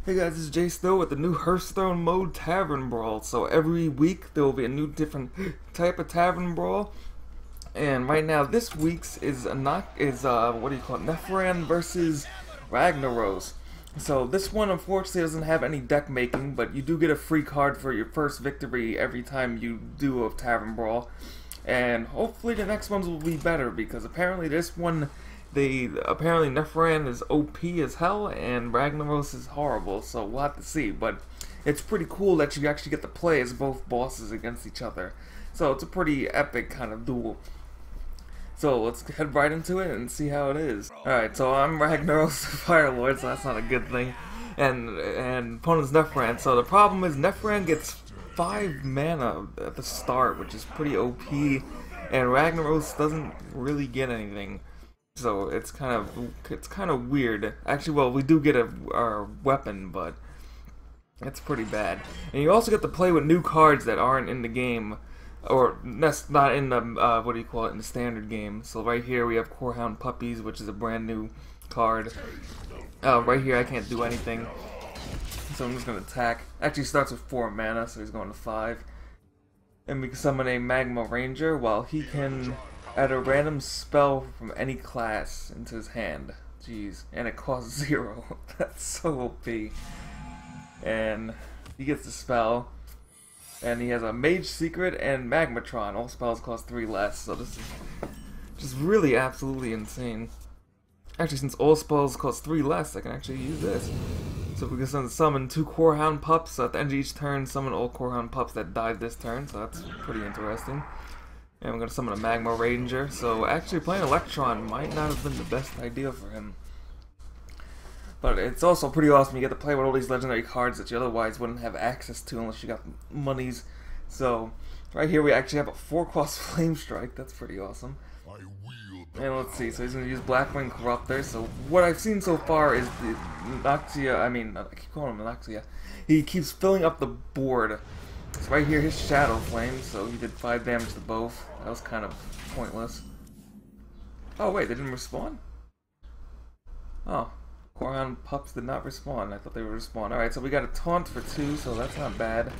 Hey guys, this is Jsnow with the new Hearthstone mode, Tavern Brawl. So every week there will be a new different type of Tavern Brawl. And right now this week's is what do you call it? Nefarian versus Ragnaros. So this one unfortunately doesn't have any deck making, but you do get a free card for your first victory every time you do a Tavern Brawl. And hopefully the next ones will be better, because apparently this one apparently Nefarian is OP as hell and Ragnaros is horrible, so we'll have to see. But it's pretty cool that you actually get to play as both bosses against each other. So it's a pretty epic kind of duel. So let's head right into it and see how it is. Alright, so I'm Ragnaros the Fire Lord, so that's not a good thing. And opponent's Nefarian. So the problem is Nefarian gets 5 mana at the start, which is pretty OP, and Ragnaros doesn't really get anything. So it's kind of weird. Actually, well, we do get our weapon, but it's pretty bad. And you also get to play with new cards that aren't in the game, or that's not in the what do you call it, in the standard game. So right here we have Corehound Puppies, which is a brand new card. Right here I can't do anything, so I'm just gonna attack. Actually starts with 4 mana, so he's going to 5. And we can summon a Magma Ranger, while he can add a random spell from any class into his hand. Jeez. And it costs 0. That's so OP. And he gets the spell. And he has a Mage Secret and Magmatron. All spells cost 3 less. So this is just really absolutely insane. Actually, since all spells cost 3 less, I can actually use this. So we can summon 2 Corehound Pups. So at the end of each turn, summon all Corehound Pups that died this turn. So that's pretty interesting. And we're going to summon a Magma Ranger, so actually playing Electron might not have been the best idea for him. But it's also pretty awesome. You get to play with all these legendary cards that you otherwise wouldn't have access to unless you got monies. So, right here we actually have a 4-cost Flame Strike. That's pretty awesome. And let's see, so he's going to use Blackwing Corruptor. So what I've seen so far is the Noxia, I keep calling him Noxia. He keeps filling up the board. So right here, his Shadow Flame, so he did 5 damage to both. That was kind of pointless. Oh wait, they didn't respawn? Oh, Corehound Pups did not respawn. I thought they would respawn. Alright, so we got a Taunt for 2, so that's not bad.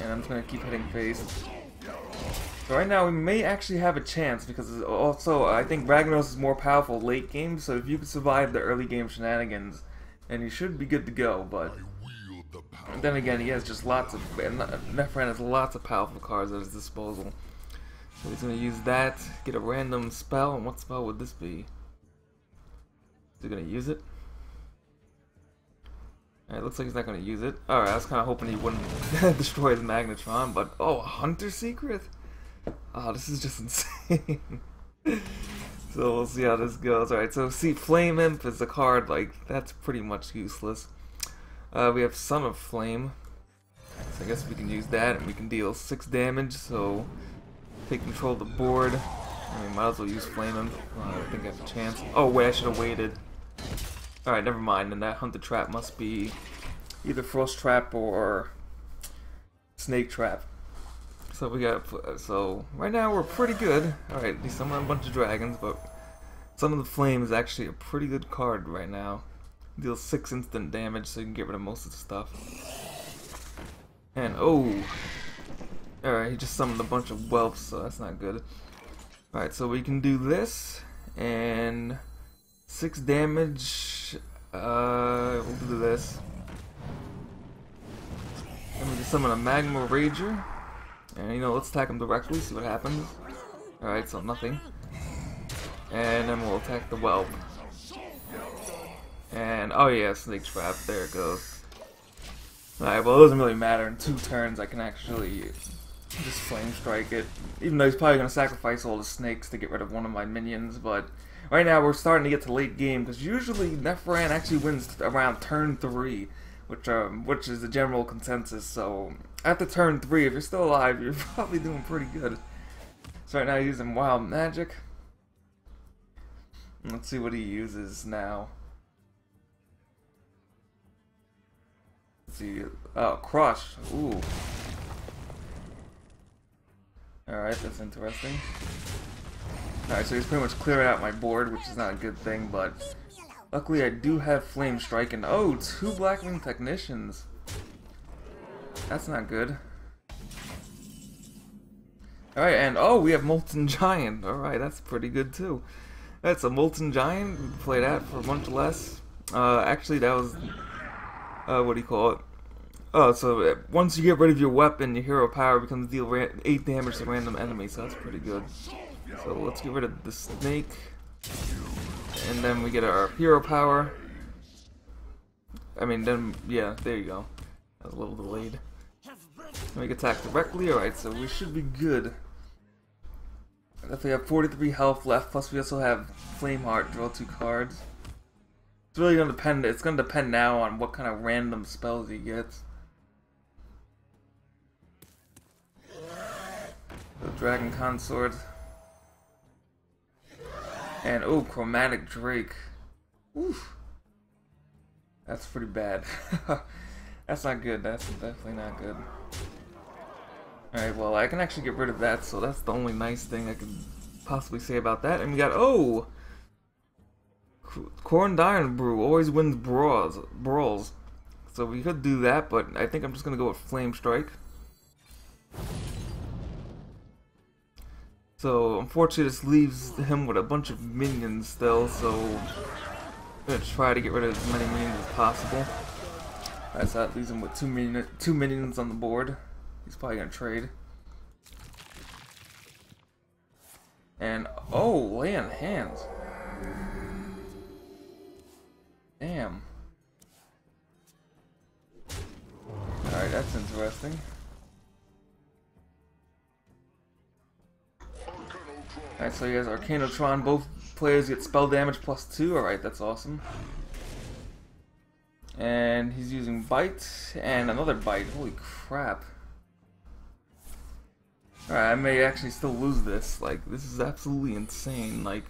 And I'm just going to keep hitting face. So right now we may actually have a chance, because also I think Ragnaros is more powerful late game, so if you can survive the early game shenanigans, then you should be good to go, but then again, he has just lots of... Nefarian has lots of powerful cards at his disposal. So he's going to use that, get a random spell, and what spell would this be? Is he going to use it? Alright, looks like he's not going to use it. Alright, I was kind of hoping he wouldn't destroy his Magnetron, but... Oh, a Hunter Secret? Oh, this is just insane. So we'll see how this goes. Alright, so see, Flame Imp is a card, like, that's pretty much useless. We have Son of Flame, so I guess we can use that, and we can deal 6 damage, so take control of the board. I mean, might as well use Flame Imp. I don't think I have a chance. Oh wait, I should have waited. Alright, never mind, then that Hunter Trap must be either Frost Trap or Snake Trap. So we got, so right now we're pretty good. Alright, we summon a bunch of dragons, but Son of the Flame is actually a pretty good card right now. Deals 6 instant damage, so you can get rid of most of the stuff. And oh, alright, he just summoned a bunch of whelps, so that's not good. Alright, so we can do this, and 6 damage. We'll do this. And we can summon a Magma Rager, and let's attack him directly, see what happens. Alright, so nothing. And then we'll attack the whelp. And, oh yeah, Snake Trap, there it goes. Alright, well it doesn't really matter, in 2 turns I can actually just Flame Strike it. Even though he's probably going to sacrifice all the snakes to get rid of one of my minions, but right now we're starting to get to late game, because usually Nefarian actually wins around turn 3, which is the general consensus, so after turn 3, if you're still alive, you're probably doing pretty good. So right now he's using Wild Magic. Let's see what he uses now. See, oh, Crush. Ooh. Alright, that's interesting. Alright, so he's pretty much clearing out my board, which is not a good thing, but Luckily, I do have Flame Strike, and oh, 2 Blackwing Technicians. That's not good. Alright, and oh, we have Molten Giant. Alright, that's pretty good too. That's a Molten Giant. We can play that for a bunch less. Actually, that was, what do you call it? Oh, so once you get rid of your weapon, your hero power becomes deal 8 damage to random enemies, so that's pretty good. So let's get rid of the snake. And then we get our hero power. I mean, then, yeah, there you go. That was a little delayed. Make attack directly, alright, so we should be good. If we have 43 health left, plus we also have Flame Heart, draw 2 cards. It's really gonna depend, it's gonna depend now on what kind of random spells he gets. The Dragon Consort. And oh, Chromatic Drake. Oof. That's pretty bad. That's not good, that's definitely not good. Alright, well, I can actually get rid of that, so that's the only nice thing I could possibly say about that. And we got, oh! Corn Iron Brew always wins brawls. So we could do that, but I think I'm just gonna go with Flame Strike. So, unfortunately, this leaves him with a bunch of minions still, so I'm gonna try to get rid of as many minions as possible. Alright, so that leaves him with 2 minions on the board. He's probably gonna trade. And oh, lay on hands. Damn. Alright, that's interesting. Alright, so he has Arcanotron. Both players get spell damage plus 2. Alright, that's awesome. And he's using Bite and another Bite. Holy crap. Alright, I may actually still lose this. Like, this is absolutely insane. Like,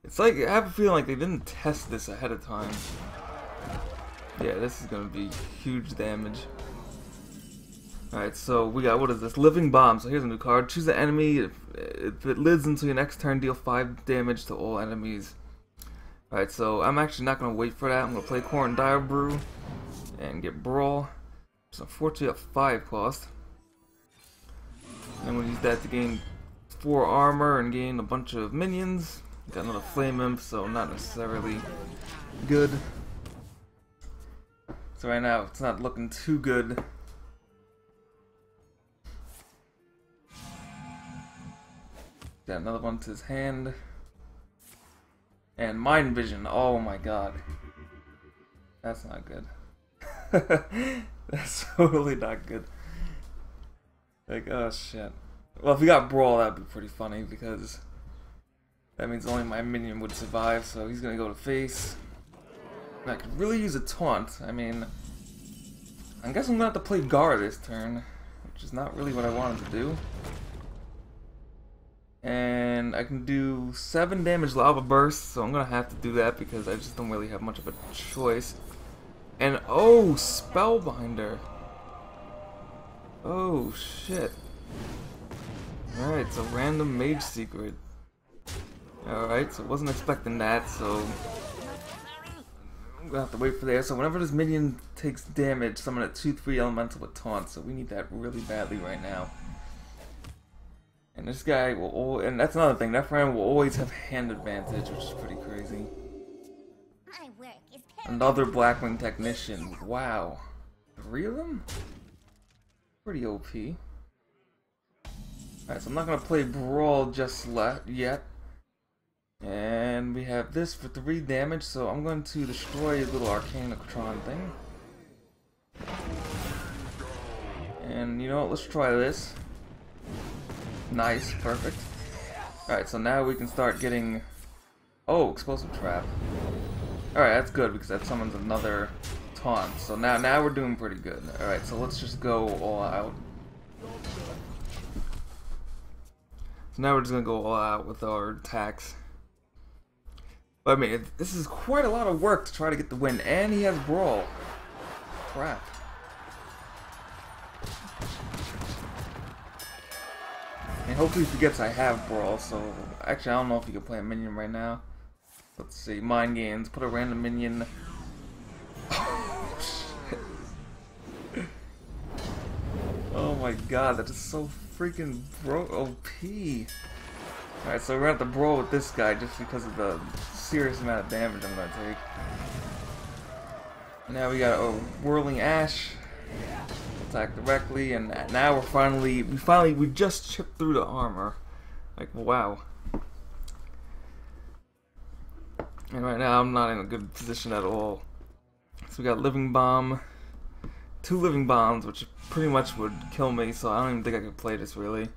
it's like, I have a feeling like they didn't test this ahead of time. Yeah, this is gonna be huge damage. Alright, so we got, what is this? Living Bomb. So here's a new card. Choose an enemy. If it lives until your next turn, deal 5 damage to all enemies. Alright, so I'm actually not going to wait for that. I'm going to play Corn Dire Brew and get Brawl. It's unfortunately a 5 cost. And we'll use that to gain 4 armor and gain a bunch of minions. Got another Flame Imp, so not necessarily good. So right now, it's not looking too good. Got another one to his hand. And Mind Vision, oh my god. That's not good. That's totally not good. Like, oh shit. Well, if we got Brawl, that'd be pretty funny, because that means only my minion would survive, so he's gonna go to face. And I could really use a taunt. I mean, I guess I'm gonna have to play Gar this turn, which is not really what I wanted to do. And I can do 7 damage Lava Burst, so I'm gonna have to do that because I just don't really have much of a choice. And oh, Spellbinder. Oh shit. Alright, it's a random mage secret. Alright, so I wasn't expecting that, so I'm gonna have to wait for that. So whenever this minion takes damage, summon a 2/3 elemental with taunt, so we need that really badly right now. And this guy will, and that's another thing, that friend will always have hand advantage, which is pretty crazy. Another Blackwing Technician, wow. 3 of them? Pretty OP. Alright, so I'm not going to play Brawl just yet. And we have this for 3 damage, so I'm going to destroy a little Arcanotron thing. And you know what, let's try this. Nice, perfect. Alright, so now we can start getting... Oh, Explosive Trap. Alright, that's good because that summons another taunt. So now we're doing pretty good. Alright, so let's just go all out. So now we're just gonna go all out with our attacks. But I mean, this is quite a lot of work to try to get the win, and he has Brawl. Crap. And hopefully he forgets I have Brawl, so... Actually, I don't know if he can play a minion right now. Let's see, mind games, put a random minion. Oh my god, that is so freaking OP. Alright, so we're gonna have to brawl with this guy just because of the serious amount of damage I'm gonna take. Now we got a Whirling Ash. Attack directly, and now we just chipped through the armor. Like, wow. And right now I'm not in a good position at all. So we got Living Bomb. 2 Living Bombs, which pretty much would kill me, so I don't even think I could play this, really.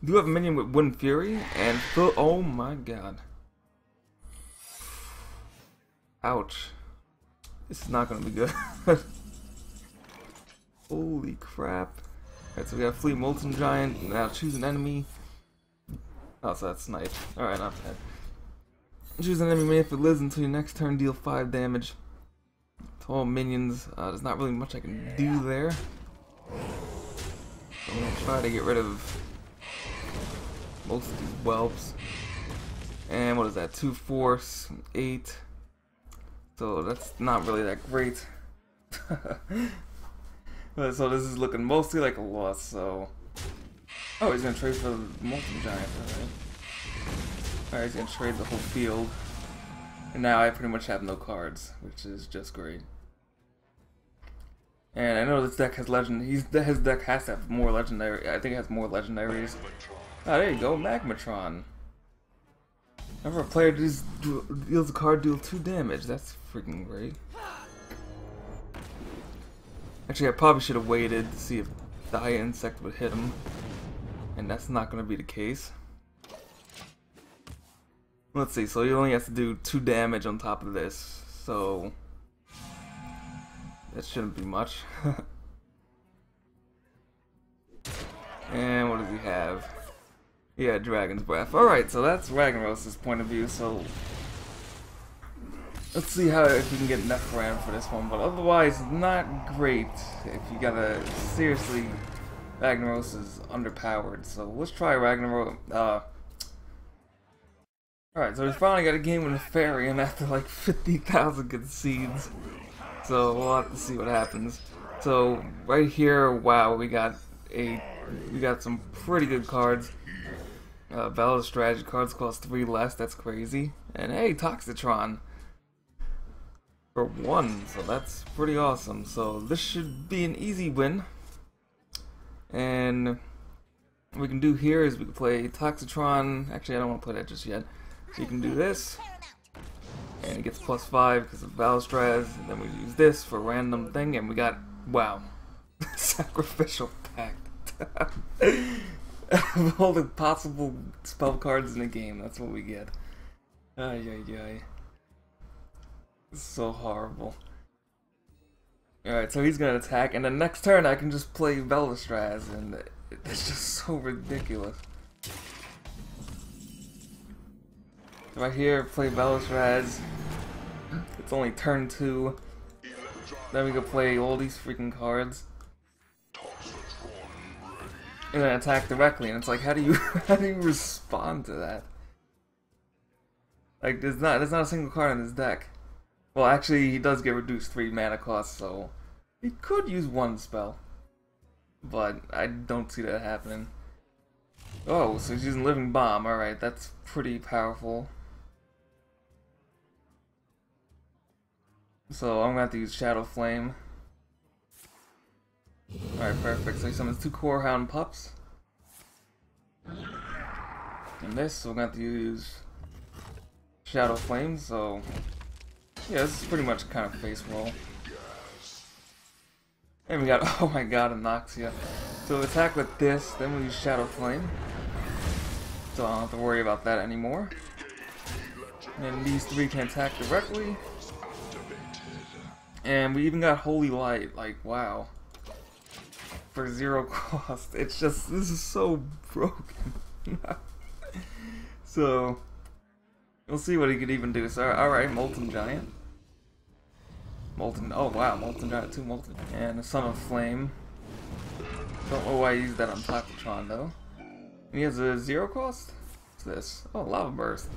Do have a minion with Wind Fury, and oh my god. Ouch. This is not gonna be good. Holy crap. Alright, so we got Fleet Molten Giant, now choose an enemy. Oh, so that's Snipe. Alright, not bad. Choose an enemy if it lives until your next turn, deal 5 damage. To all minions, there's not really much I can do there. So I'm gonna try to get rid of most of these whelps. And what is that? 2 force, 8. So that's not really that great. So this is looking mostly like a loss, so... Oh, he's gonna trade for the Molten Giant, alright. Alright, he's gonna trade the whole field. And now I pretty much have no cards, which is just great. And I know this deck has his deck has to have more legendary. I think it has more legendaries. Ah, there you go, Magmatron. Whenever a player deals a card, deal 2 damage. That's freaking great. Actually, I probably should have waited to see if the High Insect would hit him. And that's not going to be the case. Let's see, so he only has to do 2 damage on top of this. So that shouldn't be much. And what does he have? Yeah, Dragon's Breath. Alright, so that's Ragnaros' point of view, so let's see if we can get Nefarian for this one, but otherwise not great. If you gotta seriously, Ragnaros is underpowered, so let's try Ragnaros. Alright, so we finally got a game with Nefarian after like 50,000 concedes. So we'll have to see what happens. So right here, wow, we got some pretty good cards. Valid strategy cards cost 3 less, that's crazy. And hey, Toxitron for 1, so that's pretty awesome. So this should be an easy win. And what we can do here is we can play Toxitron. Actually, I don't want to play that just yet. So you can do this, and it gets +5 because of Valstraz, and then we use this for a random thing, and we got, wow, Sacrificial Pact. All the possible spell cards in the game, that's what we get. Ay, ay, ay. So horrible. Alright, so he's gonna attack, and the next turn I can just play Valstraz, and it's just so ridiculous. Right here, play Valstraz. It's only turn 2. Then we can play all these freaking cards. And then attack directly, and it's like, how do you respond to that? Like, there's not a single card in his deck. Well, actually, he does get reduced 3 mana cost, so he could use 1 spell. But I don't see that happening. Oh, so he's using Living Bomb. Alright, that's pretty powerful. So I'm gonna have to use Shadow Flame. Alright, perfect. So he summons 2 Core Hound Pups. And this, so we're gonna have to use Shadow Flame, so yeah, this is pretty much kind of face roll. And we got, oh my god, Anoxia. So we attack with this, then we use Shadow Flame. So I don't have to worry about that anymore. And these 3 can attack directly. And we even got Holy Light, like, wow. For 0 cost. It's just, this is so broken. So, we'll see what he could even do. So, alright, Molten Giant. Oh wow, Molten Giant, 2 Molten. And a Son of Flame. Don't know why I used that on Toxitron though. And he has a 0 cost? What's this? Oh, Lava Burst.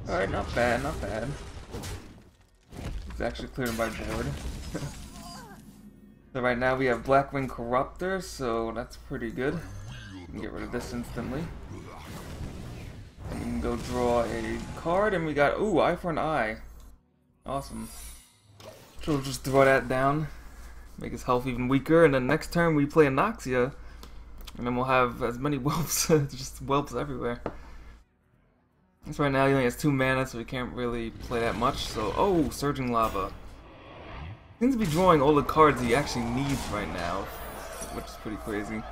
Alright, not bad, not bad. It's actually clearing my board. So right now we have Blackwing Corruptor, so that's pretty good. We can get rid of this instantly. And we can go draw a card, and we got, ooh, eye for an eye. Awesome. So we'll just throw that down, make his health even weaker, and then next turn we play Anoxia, and then we'll have as many whelps, just whelps everywhere. So right now he only has 2 mana, so he can't really play that much, so, oh, Surging Lava. Seems to be drawing all the cards he actually needs right now, which is pretty crazy.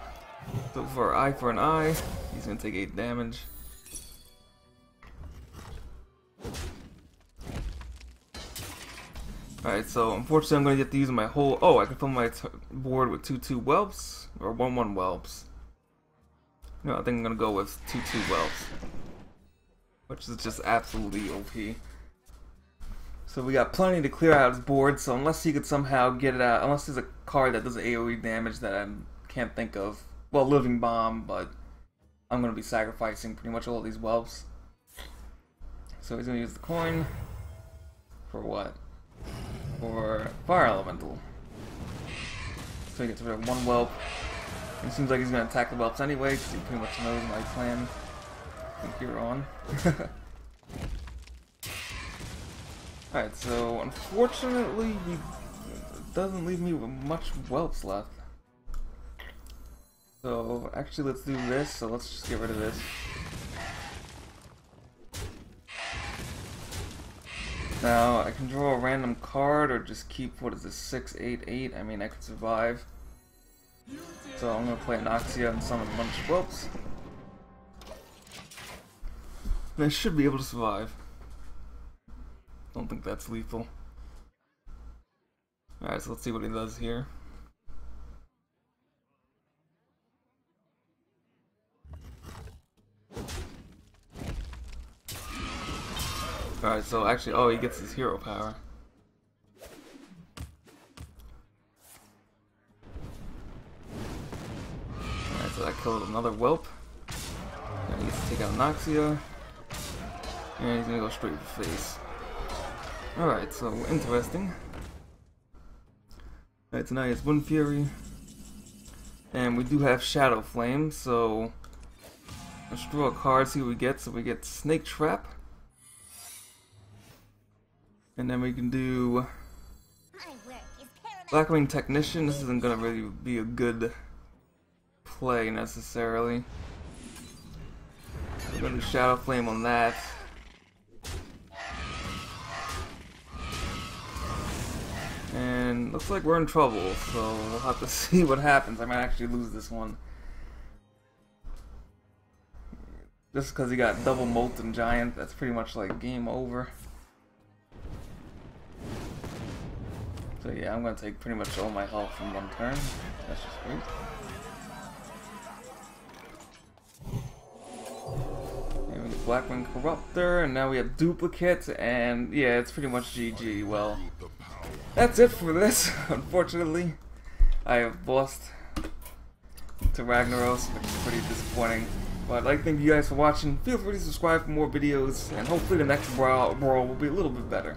So for eye for an eye, he's gonna take 8 damage. Alright, so unfortunately I'm gonna get to use my whole. Oh, I can fill my board with 2/2 whelps or 1/1 whelps. No, I think I'm gonna go with 2/2 whelps, which is just absolutely OP. So we got plenty to clear out his board, so unless he could somehow get it out, unless there's a card that does AoE damage that I can't think of. Well, Living Bomb, but I'm going to be sacrificing pretty much all these whelps. So he's going to use the coin. For what? For Fire Elemental. So he gets rid of 1 whelp. It seems like he's going to attack the whelps anyway, because he pretty much knows my plan from here on. Alright, so unfortunately, it doesn't leave me with much whelps left. So actually, let's do this. So let's just get rid of this. Now I can draw a random card or just keep, what is this, 6, 8, 8. I mean, I could survive. So I'm gonna play Anoxia and summon a bunch of whelps. And I should be able to survive. Don't think that's lethal. Alright, so let's see what he does here. Alright, so actually, oh, he gets his hero power. Alright, so that killed another whelp. Now he gets to take out Anoxia. And he's gonna go straight for face. Alright, so interesting. Alright, so now he has Wind Fury. And we do have Shadow Flame, so let's draw a card, see what we get. So we get Snake Trap. And then we can do Blackwing Technician. This isn't gonna really be a good play necessarily. We're gonna do Shadow Flame on that. And looks like we're in trouble, so we'll have to see what happens. I might actually lose this one. Just because he got double Molten Giant, that's pretty much like game over. So yeah, I'm going to take pretty much all my health from 1 turn. That's just great. And we get Blackwing Corruptor, and now we have Duplicate, and yeah, it's pretty much GG. Well, that's it for this, unfortunately. I have lost to Ragnaros, which is pretty disappointing. But I'd like to thank you guys for watching. Feel free to subscribe for more videos, and hopefully the next Brawl will be a little bit better.